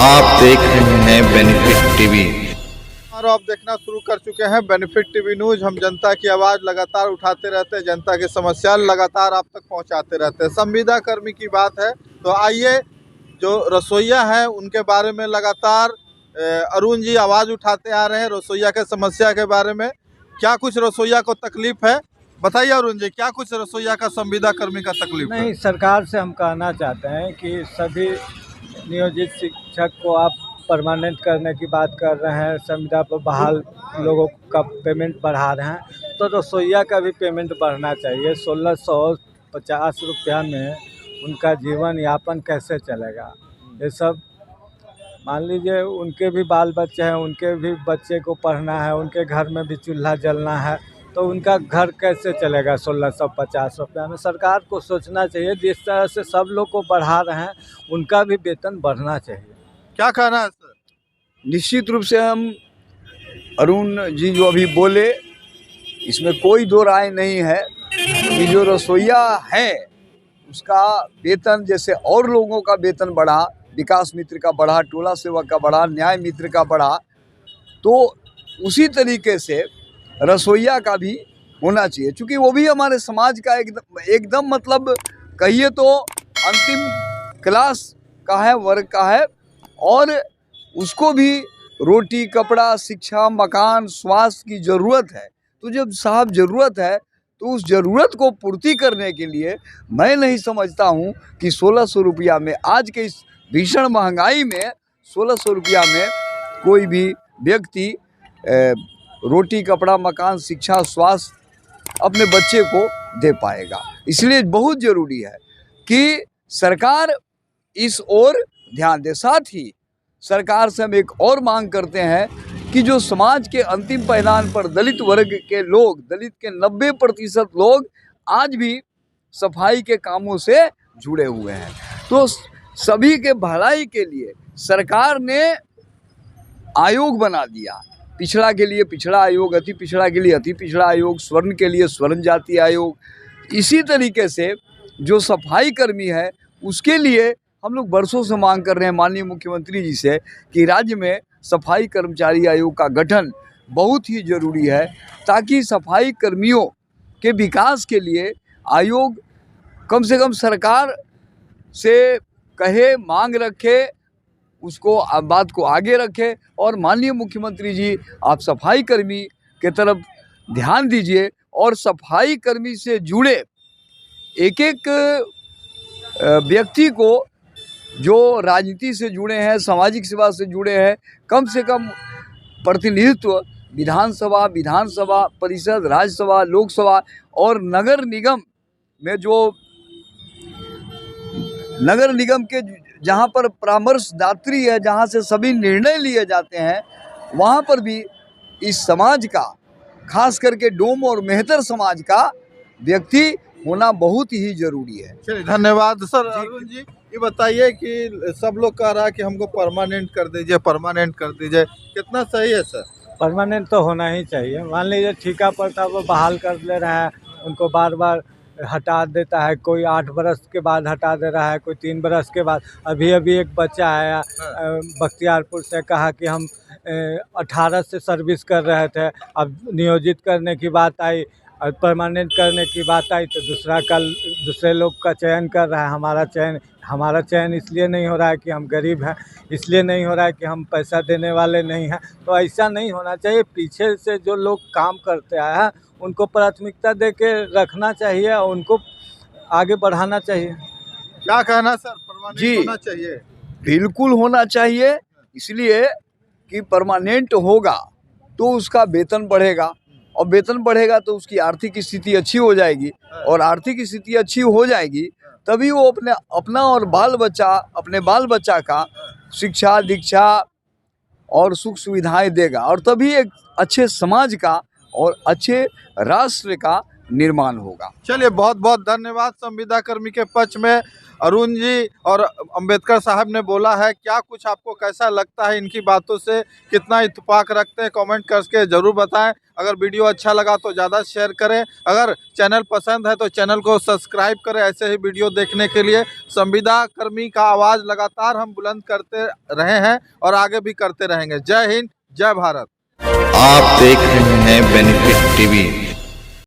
आप देख रहे हैं बेनिफिट टीवी। और आप देखना शुरू कर चुके हैं बेनिफिट टीवी न्यूज। हम जनता की आवाज़ लगातार उठाते रहते हैं, जनता की समस्या लगातार आप तक पहुंचाते रहते हैं। संविदा कर्मी की बात है तो आइए, जो रसोईया हैं उनके बारे में लगातार अरुण जी आवाज़ उठाते आ रहे हैं रसोईया के समस्या के बारे में। क्या कुछ रसोईया को तकलीफ है, बताइए अरुण जी, क्या कुछ रसोईया का संविदा कर्मी का तकलीफ है? नहीं, सरकार से हम कहना चाहते हैं कि सभी नियोजित शिक्षक को आप परमानेंट करने की बात कर रहे हैं, संविदा पर बहाल लोगों का पेमेंट बढ़ा रहे हैं, तो रसोईया का भी पेमेंट बढ़ना चाहिए। 1650 रुपया में उनका जीवन यापन कैसे चलेगा? ये सब मान लीजिए, उनके भी बाल बच्चे हैं, उनके भी बच्चे को पढ़ना है, उनके घर में भी चूल्हा जलना है, तो उनका घर कैसे चलेगा 1650 रुपया में? सरकार को सोचना चाहिए। जिस तरह से सब लोग को बढ़ा रहे हैं, उनका भी वेतन बढ़ना चाहिए। क्या कहना है सर? निश्चित रूप से हम अरुण जी जो अभी बोले, इसमें कोई दो राय नहीं है कि जो रसोईया है उसका वेतन जैसे और लोगों का वेतन बढ़ा, विकास मित्र का बढ़ा, टोला सेवक का बढ़ा, न्याय मित्र का बढ़ा, तो उसी तरीके से रसोईया का भी होना चाहिए, क्योंकि वो भी हमारे समाज का एकदम मतलब कहिए तो अंतिम क्लास का है, वर्ग का है, और उसको भी रोटी, कपड़ा, शिक्षा, मकान, स्वास्थ्य की ज़रूरत है। तो जब साहब ज़रूरत है तो उस ज़रूरत को पूर्ति करने के लिए मैं नहीं समझता हूँ कि 1600 रुपया में, आज के इस भीषण महंगाई में 1600 रुपया में कोई भी व्यक्ति रोटी, कपड़ा, मकान, शिक्षा, स्वास्थ्य अपने बच्चे को दे पाएगा। इसलिए बहुत ज़रूरी है कि सरकार इस ओर ध्यान दे। साथ ही सरकार से हम एक और मांग करते हैं कि जो समाज के अंतिम पायदान पर दलित वर्ग के लोग, दलित के 90% लोग आज भी सफाई के कामों से जुड़े हुए हैं, तो सभी के भलाई के लिए सरकार ने आयोग बना दिया। पिछड़ा के लिए पिछड़ा आयोग, अति पिछड़ा के लिए अति पिछड़ा आयोग, स्वर्ण के लिए स्वर्ण जाति आयोग। इसी तरीके से जो सफाई कर्मी है उसके लिए हम लोग बरसों से मांग कर रहे हैं माननीय मुख्यमंत्री जी से कि राज्य में सफाई कर्मचारी आयोग का गठन बहुत ही ज़रूरी है, ताकि सफाई कर्मियों के विकास के लिए आयोग कम से कम सरकार से कहे, मांग रखे, उसको बात को आगे रखे। और माननीय मुख्यमंत्री जी, आप सफाई कर्मी के तरफ ध्यान दीजिए और सफाई कर्मी से जुड़े एक एक व्यक्ति को, जो राजनीति से जुड़े हैं, सामाजिक सेवा से जुड़े हैं, कम से कम प्रतिनिधित्व विधानसभा परिषद, राज्यसभा, लोकसभा और नगर निगम में, जो नगर निगम के जहाँ पर परामर्शदात्री है, जहाँ से सभी निर्णय लिए जाते हैं, वहाँ पर भी इस समाज का, खास करके डोम और मेहतर समाज का व्यक्ति होना बहुत ही जरूरी है। चलिए, धन्यवाद सर। अरुण जी, ये बताइए कि सब लोग कह रहा है कि हमको परमानेंट कर दीजिए, परमानेंट कर दीजिए, कितना सही है सर? परमानेंट तो होना ही चाहिए। मान लीजिए ठेका पर था, वो बहाल कर ले रहा है, उनको बार बार हटा देता है, कोई 8 बरस के बाद हटा दे रहा है, कोई 3 बरस के बाद। अभी एक बच्चा आया बख्तियारपुर से, कहा कि हम 18 से सर्विस कर रहे थे, अब नियोजित करने की बात आई और परमानेंट करने की बात आई तो दूसरे लोग का चयन कर रहा है। हमारा चयन इसलिए नहीं हो रहा है कि हम गरीब हैं, इसलिए नहीं हो रहा है कि हम पैसा देने वाले नहीं हैं। तो ऐसा नहीं होना चाहिए। पीछे से जो लोग काम करते आए हैं उनको प्राथमिकता दे के रखना चाहिए और उनको आगे बढ़ाना चाहिए। क्या कहना सर, परमानेंट जी, होना चाहिए? बिल्कुल होना चाहिए, इसलिए कि परमानेंट होगा तो उसका वेतन बढ़ेगा, और वेतन बढ़ेगा तो उसकी आर्थिक स्थिति अच्छी हो जाएगी, और आर्थिक स्थिति अच्छी हो जाएगी तभी वो अपना और अपने बाल बच्चा का शिक्षा, दीक्षा और सुख सुविधाएं देगा, और तभी एक अच्छे समाज का और अच्छे राष्ट्र का निर्माण होगा। चलिए, बहुत बहुत धन्यवाद। संविदा कर्मी के पक्ष में अरुण जी और अंबेडकर साहब ने बोला है, क्या कुछ आपको कैसा लगता है इनकी बातों से, कितना इत्तेफाक रखते हैं, कमेंट करके जरूर बताएं। अगर वीडियो अच्छा लगा तो ज़्यादा शेयर करें, अगर चैनल पसंद है तो चैनल को सब्सक्राइब करें ऐसे ही वीडियो देखने के लिए। संविदा कर्मी का आवाज़ लगातार हम बुलंद करते रहे हैं और आगे भी करते रहेंगे। जय हिंद, जय भारत। आप देख रहे हैं बेनिफिट टीवी।